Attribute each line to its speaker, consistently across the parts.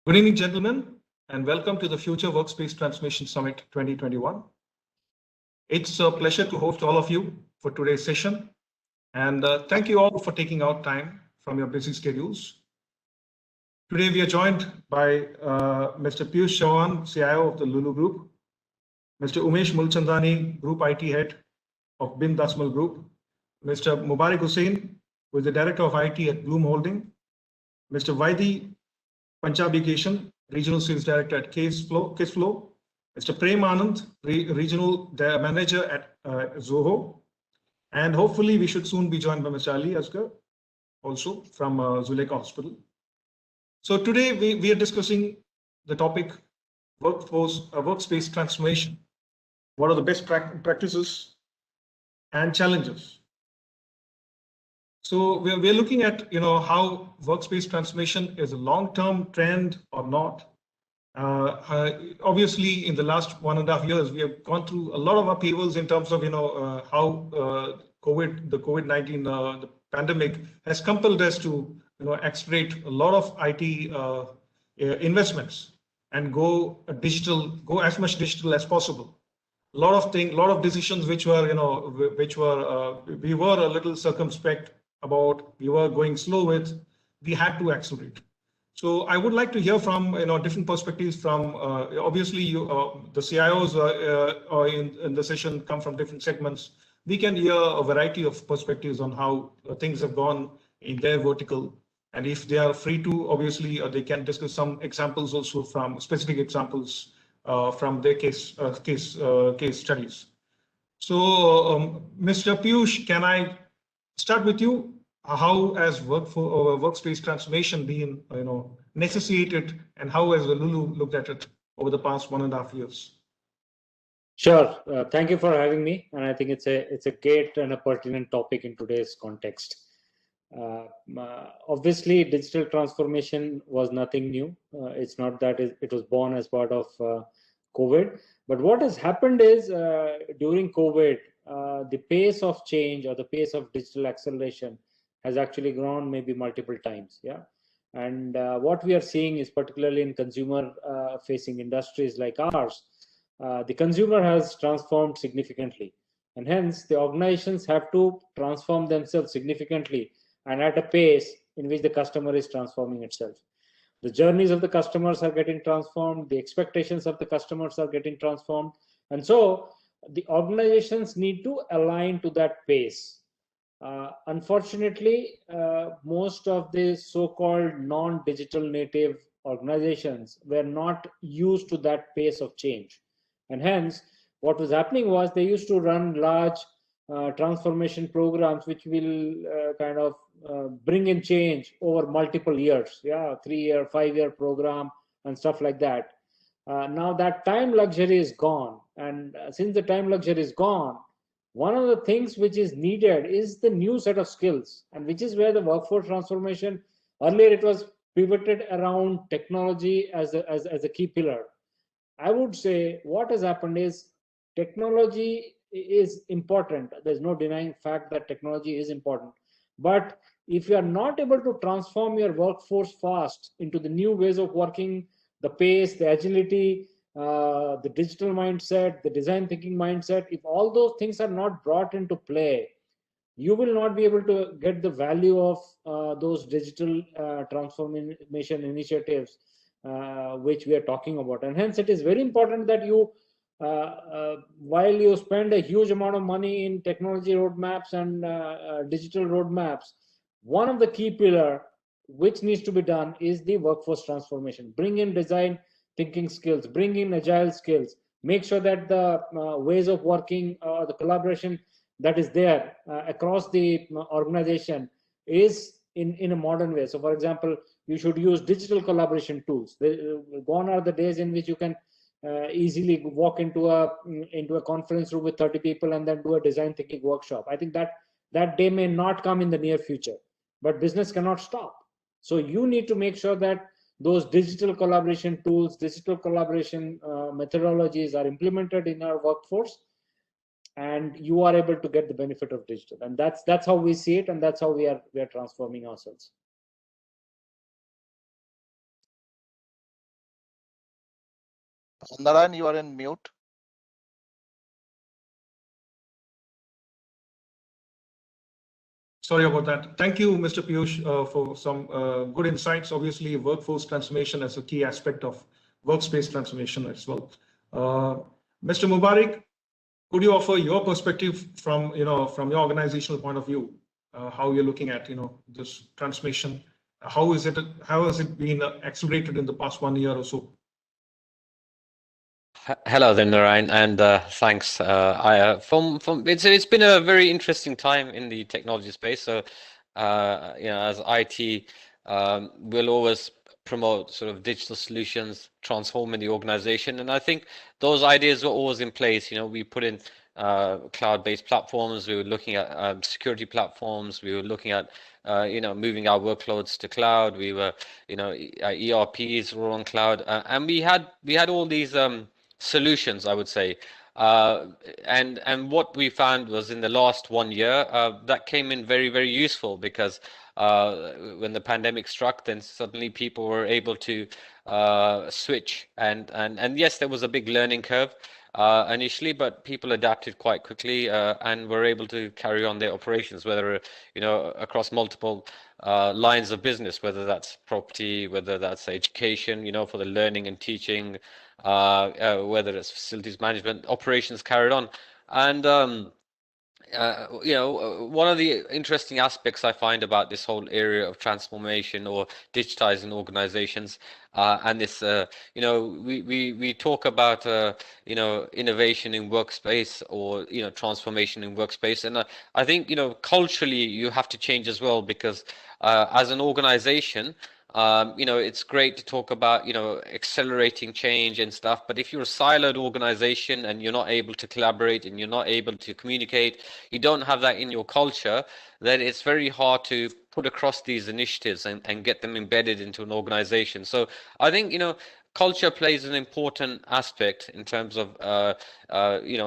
Speaker 1: Good evening, gentlemen, and welcome to the Future Workspace Transformation Summit 2021. It's a pleasure to host all of you for today's session, and thank you all for taking out time from your busy schedules. Today, we are joined by Mr. Piyush Chowhan, CIO of the Lulu Group, Mr. Umesh Moolchandani, Group IT Head of Dasmal Group, Mr. Mubarik Hussain, who is the Director of IT at Bloom Holding, Mr. Vaidy Panchabikesan, Regional Sales Director at Kissflow, Mr. Prem Anand, Regional Manager at Zoho, and hopefully we should soon be joined by Mr. Alisagar, also from Zulekha Hospital. So today we are discussing the topic workspace transformation. What are the best practices and challenges? So we're looking at how workspace transformation is a long-term trend or not. Obviously, in the last 1.5 years, we have gone through a lot of upheavals in terms of how the COVID-19 the pandemic has compelled us to accelerate a lot of IT investments and go as much digital as possible. A lot of decisions which were we were a little circumspect about, we were going slow with, we had to accelerate. So I would like to hear from different perspectives from obviously the CIOs in the session come from different segments. We can hear a variety of perspectives on how things have gone in their vertical, and if they are free to, obviously they can discuss some examples also, from specific examples from their case studies. So Mr. Piyush, can I start with you? How has workspace transformation been necessitated, and how has Lulu looked at it over the past 1.5 years?
Speaker 2: Sure. Thank you for having me, and I think it's a great and a pertinent topic in today's context. Obviously, digital transformation was nothing new. It's not that it was born as part of COVID, but what has happened is during COVID, the pace of change or the pace of digital acceleration has actually grown maybe multiple times. Yeah. And what we are seeing is, particularly in consumer facing industries like ours, the consumer has transformed significantly, and hence the organizations have to transform themselves significantly and at a pace in which the customer is transforming itself. The journeys of the customers are getting transformed, the expectations of the customers are getting transformed, and so the organizations need to align to that pace. Unfortunately, most of the so-called non-digital native organizations were not used to that pace of change. And hence, what was happening was they used to run large transformation programs, which will kind of bring in change over multiple years. Yeah, 3-year, 5-year program and stuff like that. Now that time luxury is gone. And since the time luxury is gone, one of the things which is needed is the new set of skills, and which is where the workforce transformation, earlier it was pivoted around technology as a key pillar. I would say what has happened is technology is important. There's no denying fact that technology is important. But if you are not able to transform your workforce fast into the new ways of working, the pace, the agility, the digital mindset, the design thinking mindset, if all those things are not brought into play, you will not be able to get the value of those digital transformation initiatives which we are talking about. And hence it is very important that you, while you spend a huge amount of money in technology roadmaps and digital roadmaps, one of the key pillar which needs to be done is the workforce transformation. Bring in design thinking skills, bring in agile skills, make sure that the ways of working, the collaboration that is there across the organization is in a modern way. So for example, you should use digital collaboration tools. Gone are the days in which you can easily walk into a conference room with 30 people and then do a design thinking workshop. I think that day may not come in the near future, but business cannot stop. So you need to make sure that those digital collaboration tools, digital collaboration methodologies are implemented in our workforce, and you are able to get the benefit of digital. And that's how we see it, and that's how we are transforming ourselves.
Speaker 3: Narayan, you are in mute.
Speaker 1: Sorry about that. Thank you, Mr. Piyush, for some good insights. Obviously, workforce transformation is a key aspect of workspace transformation as well. Mr. Mubarik, could you offer your perspective from from your organizational point of view, how you're looking at this transformation? How has it been accelerated in the past 1 year or so?
Speaker 4: Hello there, Narayan, and thanks. It's been a very interesting time in the technology space. So, as IT, we'll always promote sort of digital solutions, transforming the organization, and I think those ideas were always in place. We put in cloud-based platforms. We were looking at security platforms. We were looking at moving our workloads to cloud. We were, our ERPs were on cloud, and we had all these solutions, I would say. And what we found was in the last 1 year, that came in very, very useful because when the pandemic struck, then suddenly people were able to switch. And yes, there was a big learning curve initially, but people adapted quite quickly and were able to carry on their operations, whether across multiple lines of business, whether that's property, whether that's education, for the learning and teaching, whether it's facilities management, operations carried on. And one of the interesting aspects I find about this whole area of transformation or digitizing organizations, and this, we talk about, innovation in workspace or, transformation in workspace. And I think, culturally, you have to change as well because as an organization, it's great to talk about, accelerating change and stuff. But if you're a siloed organization and you're not able to collaborate and you're not able to communicate, you don't have that in your culture, then it's very hard to put across these initiatives and get them embedded into an organization. So I think, culture plays an important aspect in terms of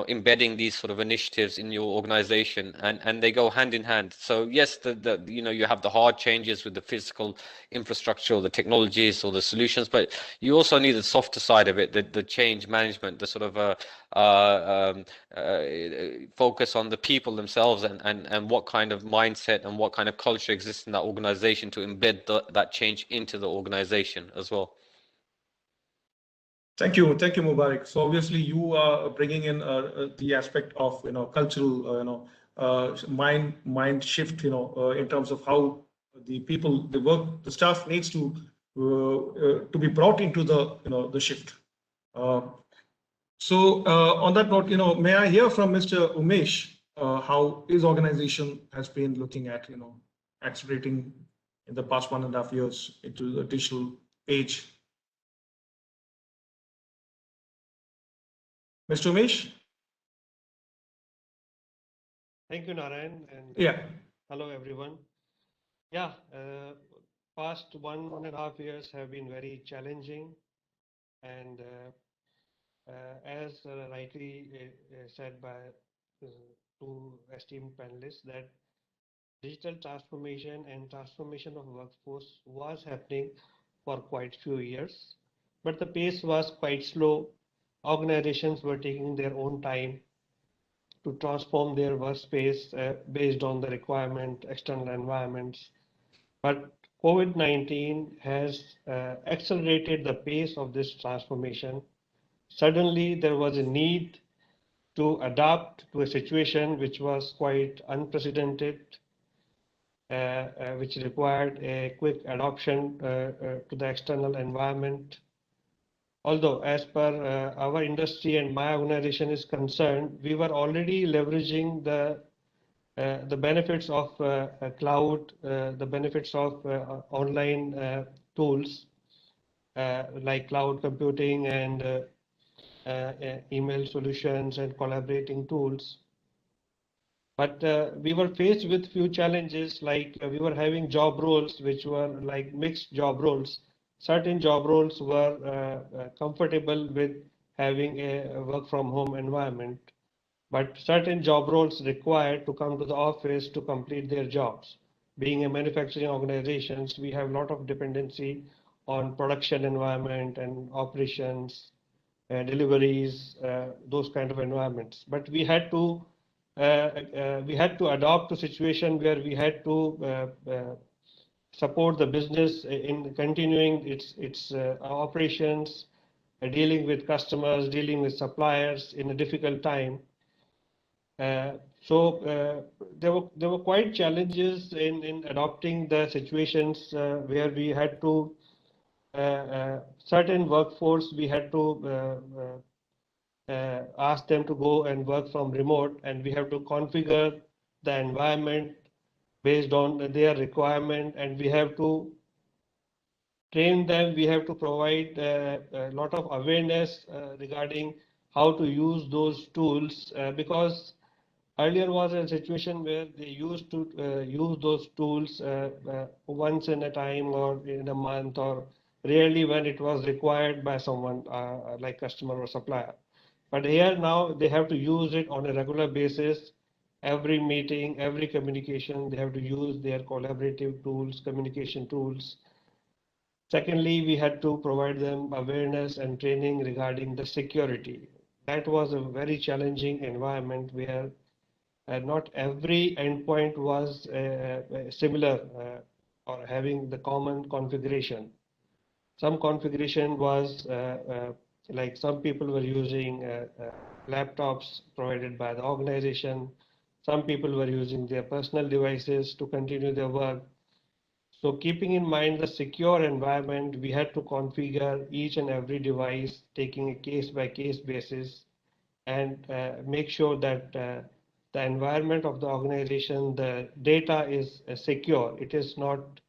Speaker 4: embedding these sort of initiatives in your organization, and they go hand in hand. So yes, you have the hard changes with the physical infrastructure or the technologies or the solutions, but you also need the softer side of it, the change management, the sort of focus on the people themselves and what kind of mindset and what kind of culture exists in that organization to embed that change into the organization as well.
Speaker 1: Thank you, Mubarak. So obviously, you are bringing in the aspect of cultural mind shift in terms of how the people, the staff needs to be brought into the shift. So on that note, may I hear from Mr. Umesh how his organization has been looking at accelerating in the past 1.5 years into the digital age. Mr. Umesh?
Speaker 5: Thank you, Narayan, and
Speaker 1: Yeah.
Speaker 5: hello, everyone. Yeah, past 1.5 years have been very challenging, and as rightly said by two esteemed panelists, that digital transformation and transformation of workforce was happening for quite few years, but the pace was quite slow. Organizations were taking their own time to transform their workspace based on the requirement, external environments. But COVID-19 has accelerated the pace of this transformation. Suddenly, there was a need to adapt to a situation which was quite unprecedented, which required a quick adoption to the external environment. Although, as per our industry and my organization is concerned, we were already leveraging the benefits of cloud, the benefits of online tools like cloud computing and email solutions and collaborating tools. But we were faced with few challenges, like we were having job roles which were like mixed job roles. Certain job roles were comfortable with having a work from home environment, but certain job roles required to come to the office to complete their jobs. Being a manufacturing organizations, we have a lot of dependency on production environment and operations deliveries, those kind of environments. But we had to adopt a situation where we had to support the business in continuing its operations, dealing with customers, dealing with suppliers in a difficult time. So there were quite challenges in adopting the situations where we had to certain workforce we had to ask them to go and work from remote, and we have to configure the environment based on their requirement, and we have to train them. We have to provide a lot of awareness regarding how to use those tools because earlier was a situation where they used to use those tools once in a time or in a month or rarely when it was required by someone like customer or supplier. But here now they have to use it on a regular basis. Every meeting, every communication, they have to use their collaborative tools, communication tools. Secondly, we had to provide them awareness and training regarding the security. That was a very challenging environment where not every endpoint was similar or having the common configuration. Some configuration was like some people were using laptops provided by the organization. Some people were using their personal devices to continue their work. So keeping in mind the secure environment, we had to configure each and every device, taking a case by case basis and make sure that the environment of the organization, the data is secure. It is not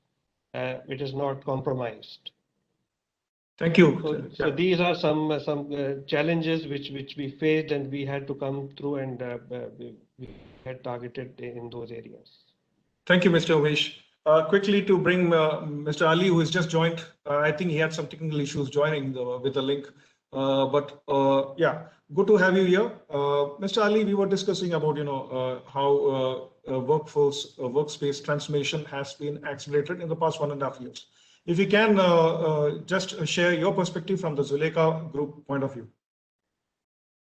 Speaker 5: compromised.
Speaker 1: Thank you.
Speaker 5: So these are some challenges which we faced and we had to come through and we had targeted in those areas.
Speaker 1: Thank you, Mr. Umesh. Quickly to bring Mr. Ali, who has just joined. I think he had some technical issues joining with the link. But yeah, good to have you here. Mr. Ali, we were discussing about, how workspace transformation has been accelerated in the past 1.5 years. If you can just share your perspective from the Zulekha Group point of view.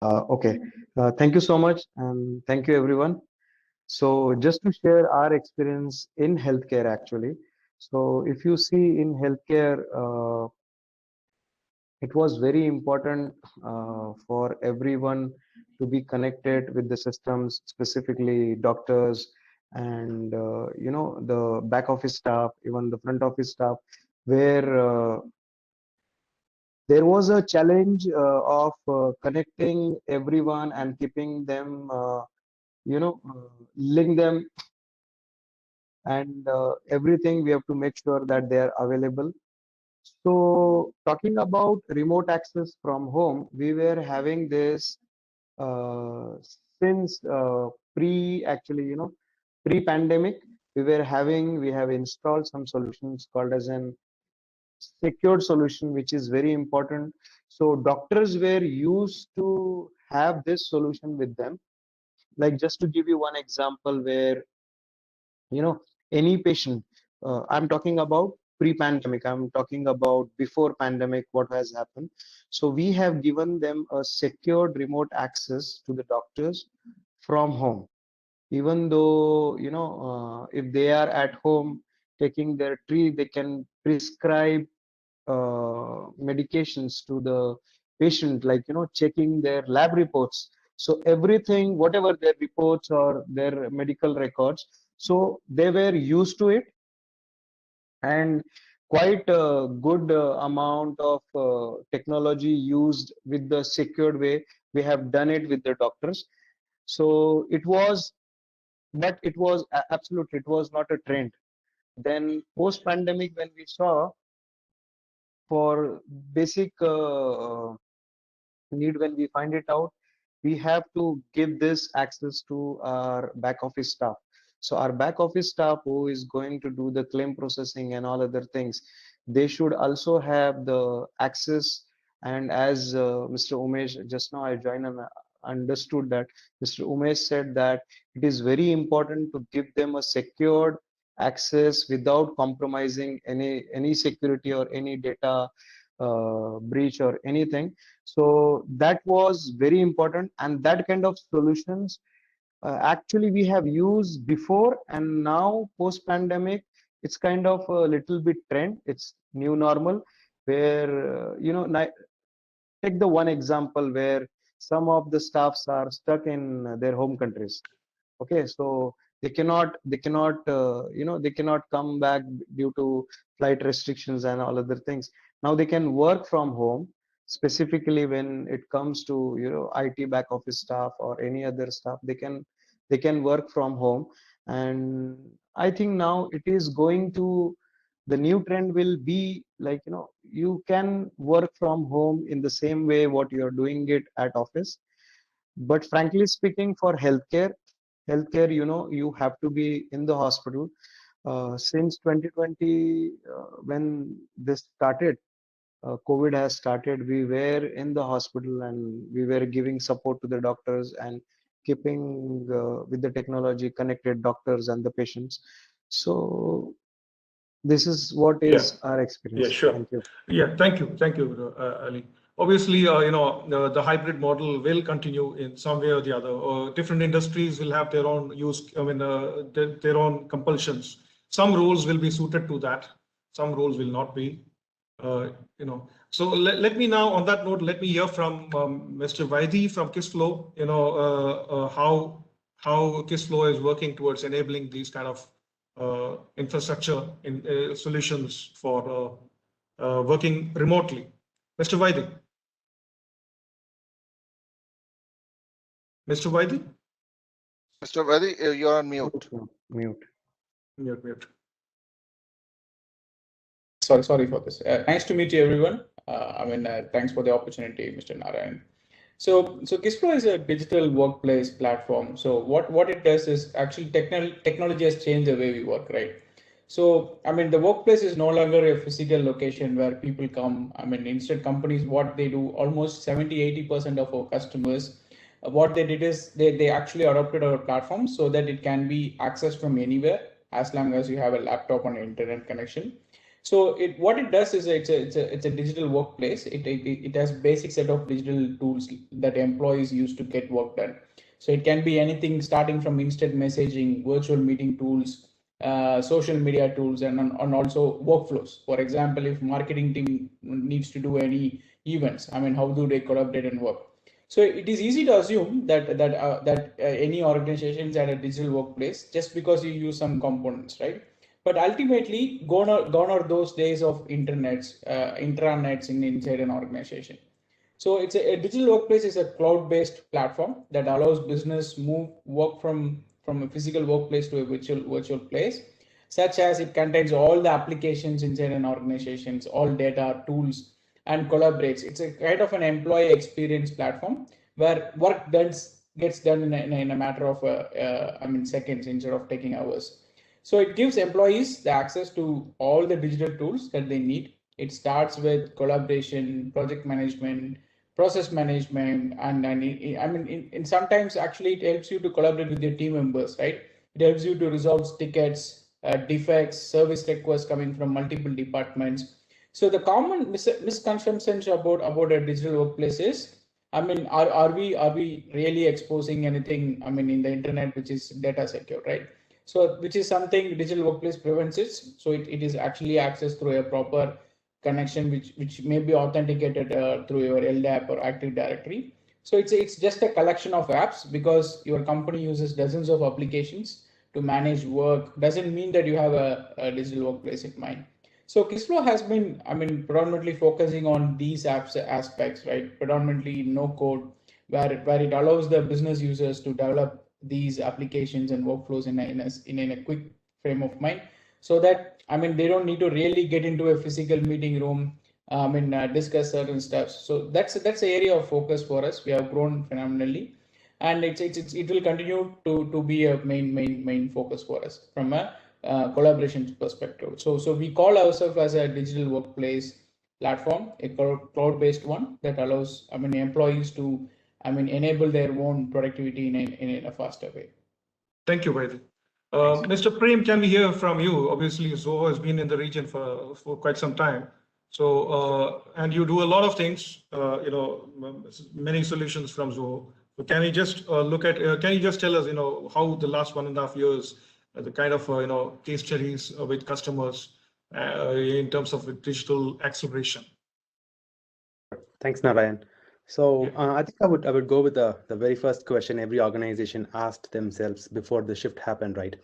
Speaker 3: Okay, thank you so much, and thank you everyone. So just to share our experience in healthcare actually. So if you see in healthcare, it was very important for everyone to be connected with the systems, specifically doctors and the back office staff, even the front office staff, where there was a challenge of connecting everyone and keeping them, link them, and everything we have to make sure that they are available. So talking about remote access from home, we were having this uh, since pre-pandemic. We have installed some solutions called as an secured solution, which is very important. So doctors were used to have this solution with them. Like just to give you one example where, any patient, I'm talking about pre-pandemic, I'm talking about before pandemic, what has happened. So we have given them a secured remote access to the doctors from home, even though, if they are at home taking their tree, they can prescribe medications to the patient, like checking their lab reports. So everything, whatever their reports or their medical records, so they were used to it, and quite a good amount of technology used with the secured way. We have done it with the doctors. So it was, but it was absolutely, it was not a trend. Then post pandemic, when we saw for basic need, when we find it out, we have to give this access to our back office staff. So our back office staff who is going to do the claim processing and all other things, they should also have the access. And as Mr. Umesh, just now I joined and understood that Mr. Umesh said that it is very important to give them a secured access without compromising any security or any data breach or anything. So that was very important, and that kind of solutions actually we have used before, and now post pandemic it's kind of a little bit trend. It's new normal, where take the one example where some of the staffs are stuck in their home countries. Okay, so they cannot come back due to flight restrictions and all other things. Now they can work from home, specifically when it comes to IT back office staff or any other staff. They can work from home. And I think now it is going to, the new trend will be like, you can work from home in the same way what you're doing it at office. But frankly speaking, for healthcare, you have to be in the hospital. Since 2020, when this started, COVID has started, we were in the hospital and we were giving support to the doctors and keeping with the technology connected doctors and the patients. So this is what
Speaker 1: Yeah.
Speaker 3: is our
Speaker 1: Yeah,
Speaker 3: experience.
Speaker 1: sure.
Speaker 3: Thank you.
Speaker 1: Yeah, thank you, Ali. Obviously, the hybrid model will continue in some way or the other. Different industries will have their own their own compulsions. Some roles will be suited to that. Some roles will not be. So let me now, on that note, let me hear from Mr. Vaidy from Kissflow. How Kissflow is working towards enabling these kind of infrastructure in solutions for working remotely. Mr. Vaidy. Mr. Vaidy?
Speaker 6: Mr. Vaidy, you're on mute.
Speaker 3: Mute.
Speaker 1: Mute.
Speaker 7: Sorry for this. Nice to meet you, everyone. Thanks for the opportunity, Mr. Narayan. So Kissflow is a digital workplace platform. So what it does is actually technology has changed the way we work, right? So the workplace is no longer a physical location where people come. Instead, companies, what they do, almost 70-80% of our customers, what they did is they actually adopted our platform so that it can be accessed from anywhere as long as you have a laptop and internet connection. So what it does is it's a digital workplace. It has basic set of digital tools that employees use to get work done. So it can be anything starting from instant messaging, virtual meeting tools, social media tools, and also workflows. For example, if marketing team needs to do any events, how do they collaborate and work? So it is easy to assume that any organizations at a digital workplace just because you use some components, right? But ultimately, gone are those days of intranets inside an organization. So it's a digital workplace is a cloud-based platform that allows business move work from a physical workplace to a virtual place, such as it contains all the applications inside an organizations, all data, tools, and collaborates. It's a kind of an employee experience platform where work gets done in a matter of seconds instead of taking hours. So it gives employees the access to all the digital tools that they need. It starts with collaboration, project management, process management, and sometimes actually it helps you to collaborate with your team members, right? It helps you to resolve tickets, defects, service requests coming from multiple departments. So the common misconceptions about a digital workplace is, are we really exposing anything, in the internet which is data secure, right? So which is something digital workplace prevents it. So it is actually accessed through a proper connection which may be authenticated through your LDAP or Active Directory. So it's just a collection of apps. Because your company uses dozens of applications to manage work doesn't mean that you have a digital workplace in mind. So Kissflow has been predominantly focusing on these aspects, right? Predominantly no code, where it allows the business users to develop these applications and workflows in a quick frame of mind, so that they don't need to really get into a physical meeting room, discuss certain steps. So that's the area of focus for us. We have grown phenomenally, and it will continue to be a main focus for us from a collaboration perspective. So we call ourselves as a digital workplace platform, a cloud-based one that allows employees to enable their own productivity in a faster way.
Speaker 1: Thank you, Vaidy. Mr. Prem, can we hear from you? Obviously, Zoho has been in the region for quite some time. So, and you do a lot of things, many solutions from Zoho. So can you just can you just tell us, how the last 1.5 years, the kind of, case studies with customers in terms of digital acceleration?
Speaker 8: Thanks, Narayan. So I think I would go with the very first question every organization asked themselves before the shift happened, right?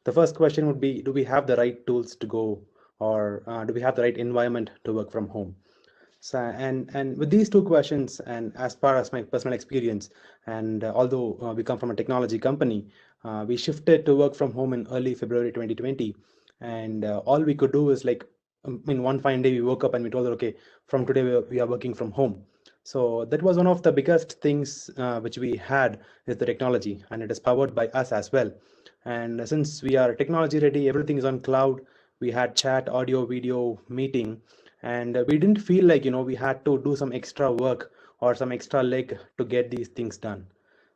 Speaker 8: The first question would be, do we have the right tools to go, or do we have the right environment to work from home? So, and with these two questions, and as far as my personal experience, and although we come from a technology company, we shifted to work from home in early February 2020, and all we could do is like, in one fine day, we woke up and we told her, okay, from today we are working from home. So that was one of the biggest things which we had is the technology, and it is powered by us as well. And since we are technology ready, everything is on cloud. We had chat, audio, video, meeting, and we didn't feel like we had to do some extra work or some extra leg to get these things done.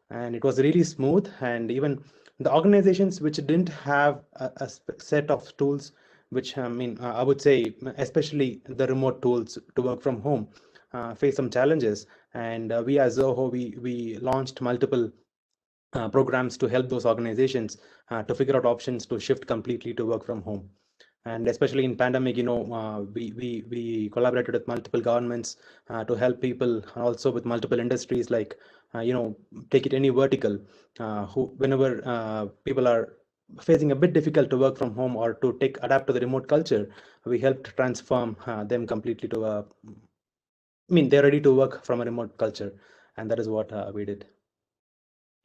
Speaker 8: And it was really smooth. And even the organizations which didn't have a set of tools, which I would say especially the remote tools to work from home, face some challenges. And we as Zoho, we launched multiple programs to help those organizations to figure out options to shift completely to work from home. And especially in pandemic, we collaborated with multiple governments to help people, also with multiple industries, like take it any vertical, who whenever people are facing a bit difficult to work from home or to adapt to the remote culture, we helped transform them completely to they're ready to work from a remote culture, and that is what we did.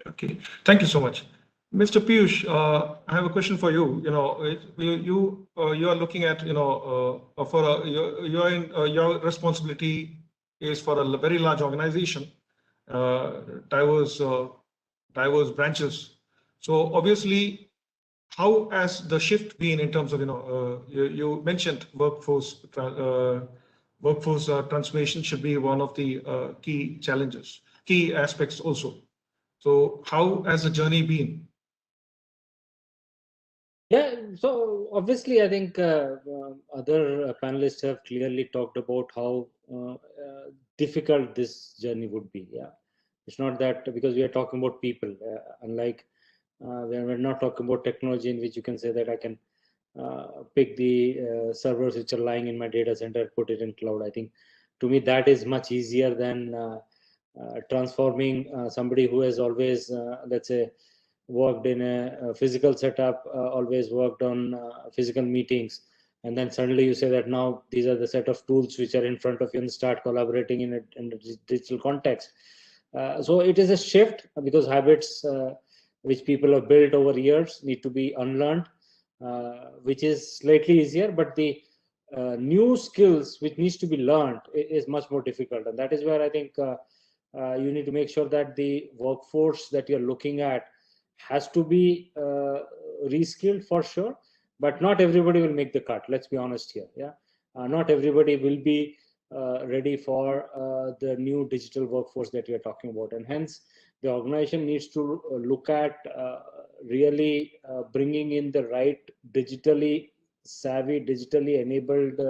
Speaker 1: Okay, thank you so much. Mr. Piyush, I have a question for you. You are looking at, your responsibility is for a very large organization, diverse branches. So obviously, how has the shift been in terms of, you mentioned workforce transformation should be one of the key aspects also. So how has the journey been?
Speaker 2: Yeah, so obviously, I think other panelists have clearly talked about how difficult this journey would be. Yeah, it's not that because we are talking about people, unlike we're not talking about technology in which you can say that I can pick the servers which are lying in my data center, put it in cloud. I think to me that is much easier than transforming somebody who has always, let's say, worked in a physical setup, always worked on physical meetings, and then suddenly you say that now these are the set of tools which are in front of you and start collaborating in a digital context. So it is a shift because habits which people have built over years need to be unlearned, which is slightly easier, but the new skills which needs to be learned is much more difficult. And that is where I think you need to make sure that the workforce that you're looking at has to be reskilled for sure, but not everybody will make the cut. Let's be honest here. Yeah, not everybody will be ready for the new digital workforce that we are talking about, and hence the organization needs to look at really bringing in the right digitally savvy, digitally enabled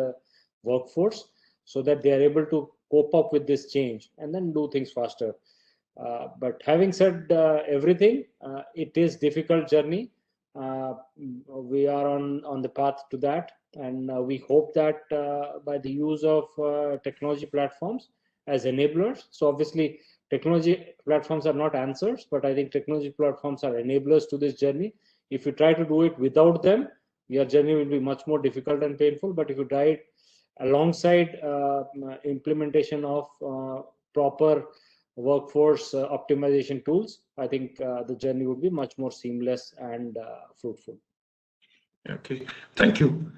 Speaker 2: workforce so that they are able to cope up with this change and then do things faster. But having said everything, it is difficult journey. We are on the path to that, and we hope that by the use of technology platforms as enablers. So obviously, technology platforms are not answers, but I think technology platforms are enablers to this journey. If you try to do it without them, your journey will be much more difficult and painful. But if you try it alongside implementation of proper workforce optimization tools, I think the journey would be much more seamless and fruitful.
Speaker 1: Okay, thank you.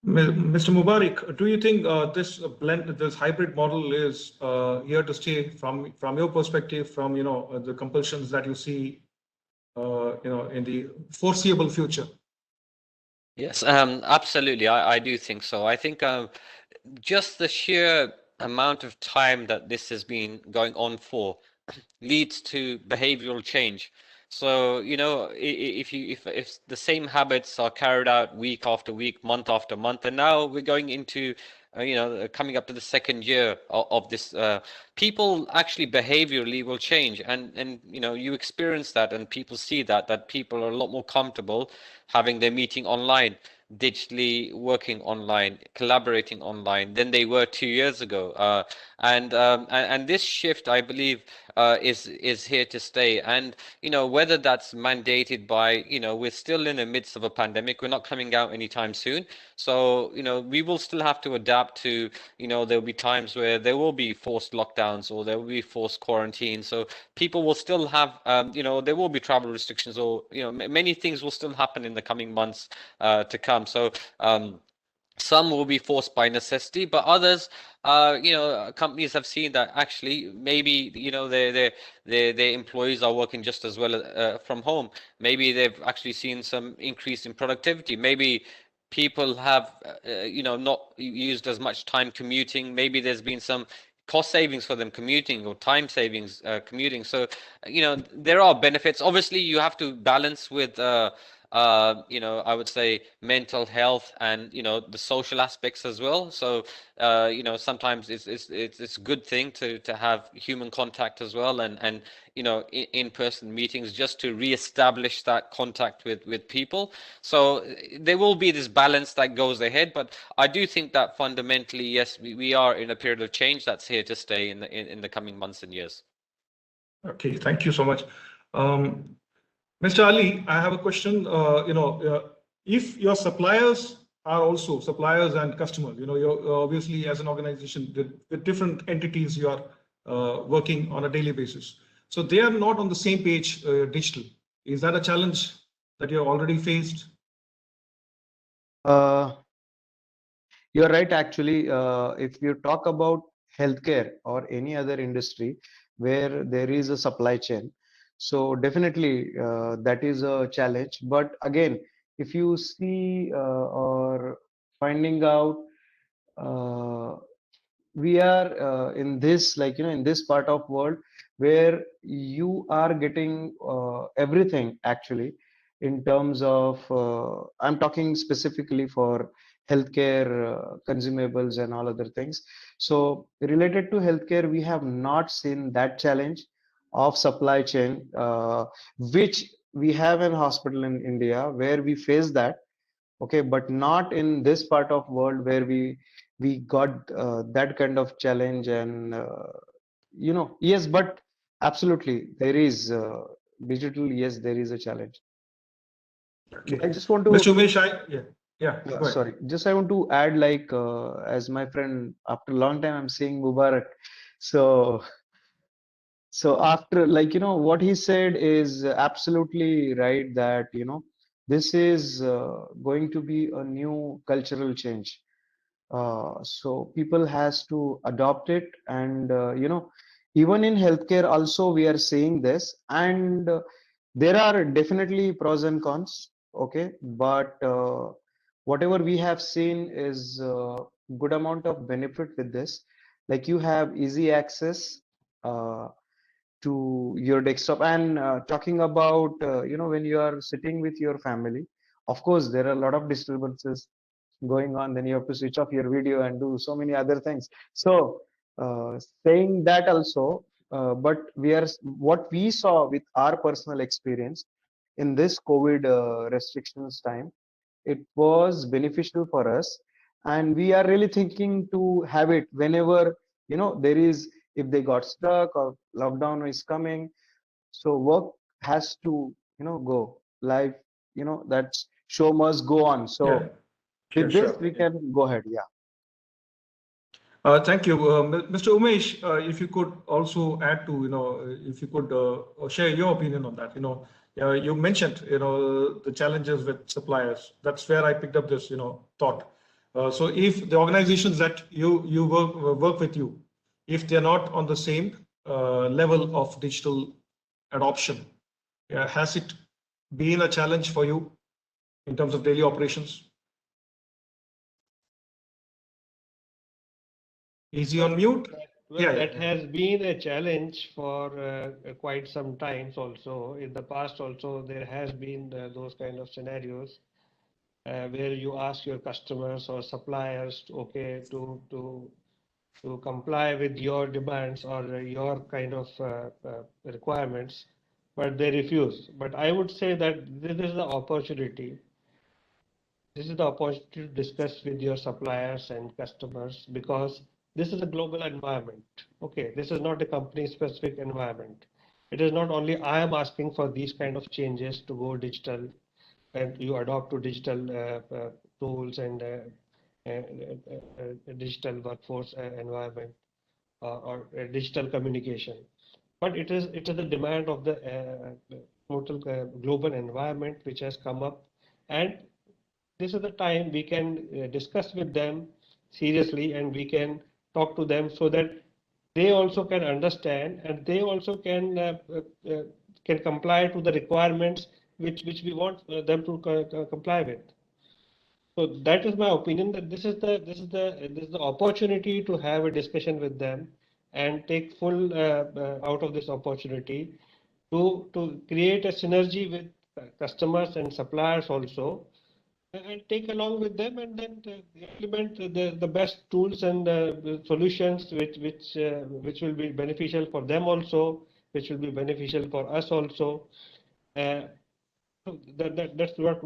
Speaker 1: Mr. Mubarik, do you think this hybrid model is here to stay from your perspective, from the compulsions that you see, in the foreseeable future?
Speaker 4: Yes, absolutely. I do think so. I think just the sheer amount of time that this has been going on for leads to behavioral change. So, if the same habits are carried out week after week, month after month, and now we're going into coming up to the second year of this, people actually behaviorally will change, and you experience that, and people see that people are a lot more comfortable having their meeting online, digitally working online, collaborating online than they were 2 years ago. And this shift, I believe, is here to stay. And whether that's mandated by, we're still in the midst of a pandemic. We're not coming out anytime soon. So, we will still have to adapt to, there'll be times where there will be forced lockdowns or there will be forced quarantine. So people will still have, there will be travel restrictions, or, many things will still happen in the coming months to come. So, some will be forced by necessity, but others, companies have seen that actually maybe their employees are working just as well from home. Maybe they've actually seen some increase in productivity. Maybe people have not used as much time commuting. Maybe there's been some cost savings for them commuting, or time savings commuting. So there are benefits. Obviously you have to balance with I would say mental health and the social aspects as well. So sometimes it's a good thing to have human contact as well, and in-person meetings, just to re-establish that contact with people. So there will be this balance that goes ahead, but I do think that fundamentally, yes, we are in a period of change that's here to stay in the coming months and years.
Speaker 1: Okay, thank you so much. Mr. Ali, I have a question. If your suppliers are also suppliers and customers, you're obviously, as an organization with different entities, you are working on a daily basis. So they are not on the same page digital. Is that a challenge that you've already faced?
Speaker 3: You're right, actually. If you talk about healthcare or any other industry where there is a supply chain, so definitely that is a challenge. But again, if you see or finding out, uh, we are in this, like, in this part of world where you are getting everything actually, in terms of I'm talking specifically for healthcare consumables and all other things. So related to healthcare, we have not seen that challenge of supply chain, which we have in hospital in India where we face that. Okay, but not in this part of world where we got that kind of challenge. And yes, but absolutely there is digital, yes, there is a challenge.
Speaker 1: Okay,
Speaker 3: I just want to,
Speaker 1: Mr. Umesh, go ahead.
Speaker 3: sorry, just I want to add, like, as my friend, after a long time I'm seeing Mubarak. So after, like, what he said is absolutely right, that this is going to be a new cultural change. So people has to adopt it. And even in healthcare also we are seeing this. And there are definitely pros and cons. Okay, but whatever we have seen is good amount of benefit with this. Like, you have easy access uh, to your desktop. And talking about when you are sitting with your family, of course there are a lot of disturbances going on, then you have to switch off your video and do so many other things. So saying that also, but what we saw with our personal experience in this COVID restrictions time, it was beneficial for us. And we are really thinking to have it whenever there is, if they got stuck or lockdown is coming. So work has to go live, that show must go on.
Speaker 1: Yeah,
Speaker 3: So with this
Speaker 1: sure.
Speaker 3: we can go ahead. Yeah.
Speaker 1: Thank you, Mr. Umesh. If you could also add to, if you could share your opinion on that. You mentioned, the challenges with suppliers. That's where I picked up this, thought. So if the organizations that you work with you, if they're not on the same level of digital adoption, has it been a challenge for you in terms of daily operations? Is he on mute?
Speaker 5: Well,
Speaker 1: Yeah,
Speaker 5: that
Speaker 1: yeah.
Speaker 5: has been a challenge for quite some times also. In the past also, there has been those kind of scenarios where you ask your customers or suppliers, okay, to comply with your demands or your kind of requirements, but they refuse. But I would say that this is the opportunity. This is the opportunity to discuss with your suppliers and customers, because this is a global environment. Okay, this is not a company specific environment. It is not only I am asking for these kind of changes to go digital and you adopt to digital tools and digital workforce environment or digital communication, but it is the demand of the total global environment which has come up, and this is the time we can discuss with them seriously, and we can talk to them so that they also can understand and they also can comply to the requirements which we want them to comply with. So that is my opinion, that this is the opportunity to have a discussion with them and take full out of this opportunity to create a synergy with customers and suppliers also, and take along with them, and then implement the best tools and solutions which will be beneficial for them also, which will be beneficial for us also. So that's what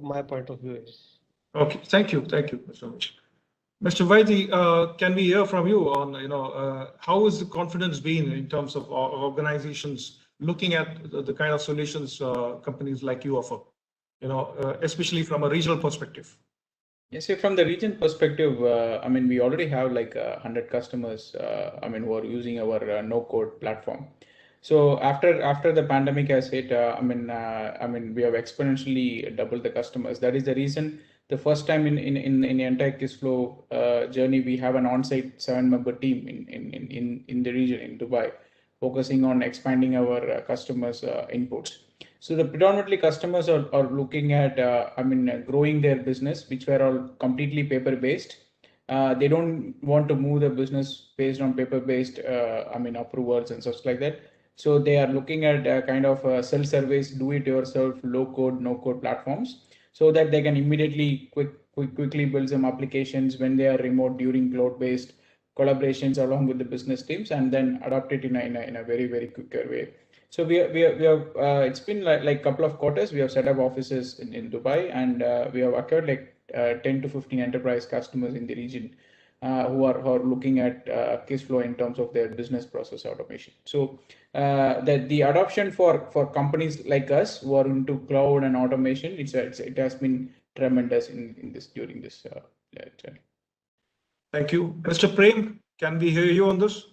Speaker 5: my point of view is.
Speaker 1: Okay, thank you, Mr. Umesh. Mr. Vaidy, can we hear from you on, how has the confidence been in terms of organizations looking at the kind of solutions companies like you offer, especially from a regional perspective?
Speaker 7: Yes, so from the region perspective, I mean, we already have like 100 customers, I mean, who are using our no-code platform. So after the pandemic has hit, I mean, we have exponentially doubled the customers. That is the reason. The first time in the entire Kissflow journey, we have an on-site 7-member team in the region in Dubai, focusing on expanding our customers' inputs. So the predominantly customers are looking at, growing their business, which were all completely paper-based. They don't want to move the business based on paper-based, approvals and such like that. So they are looking at kind of self-service, do-it-yourself, low-code, no-code platforms, so that they can immediately quickly build some applications when they are remote during cloud-based collaborations along with the business teams, and then adopt it in a very, very quicker way. So we have it's been like couple of quarters. We have set up offices in Dubai, and we have acquired like 10 to 15 enterprise customers in the region who are looking at Kissflow in terms of their business process automation. So the adoption for companies like us who are into cloud and automation, it has been tremendous during this journey.
Speaker 1: Thank you. Mr. Prem, can we hear you on this?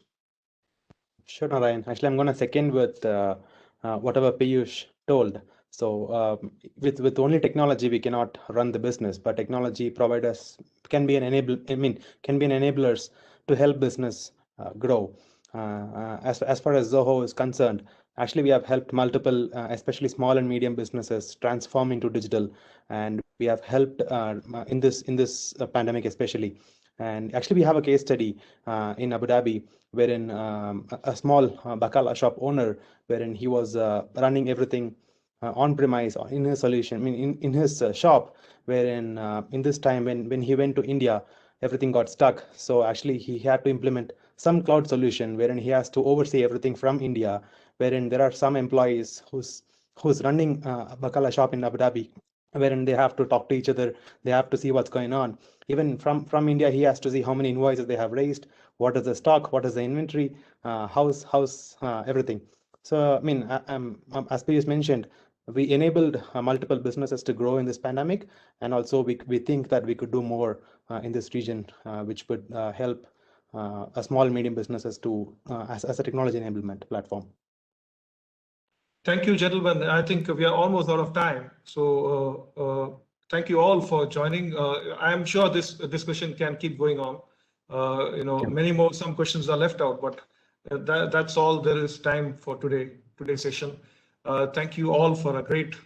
Speaker 8: Sure, Narayan. Actually, I'm going to second with whatever Piyush told. So with only technology, we cannot run the business, but technology providers can be an enablers to help business grow. As far as Zoho is concerned, actually, we have helped multiple, especially small and medium businesses, transform into digital, and we have helped in this pandemic especially. And actually, we have a case study in Abu Dhabi, wherein a small bakala shop owner, wherein he was running everything on premise in his solution, in his shop, wherein in this time when he went to India, everything got stuck. So actually, he had to implement some cloud solution wherein he has to oversee everything from India, wherein there are some employees who's running a bakala shop in Abu Dhabi, wherein they have to talk to each other, they have to see what's going on. Even from India, he has to see how many invoices they have raised, what is the stock, what is the inventory, how's everything. So I mean, as Piyush mentioned, we enabled multiple businesses to grow in this pandemic, and also we think that we could do more in this region, which would help small and medium businesses to as a technology enablement platform.
Speaker 1: Thank you, gentlemen. I think we are almost out of time. So thank you all for joining. I am sure this discussion can keep going on. Many more, some questions are left out, but that's all there is time for today's session. Thank you all for a great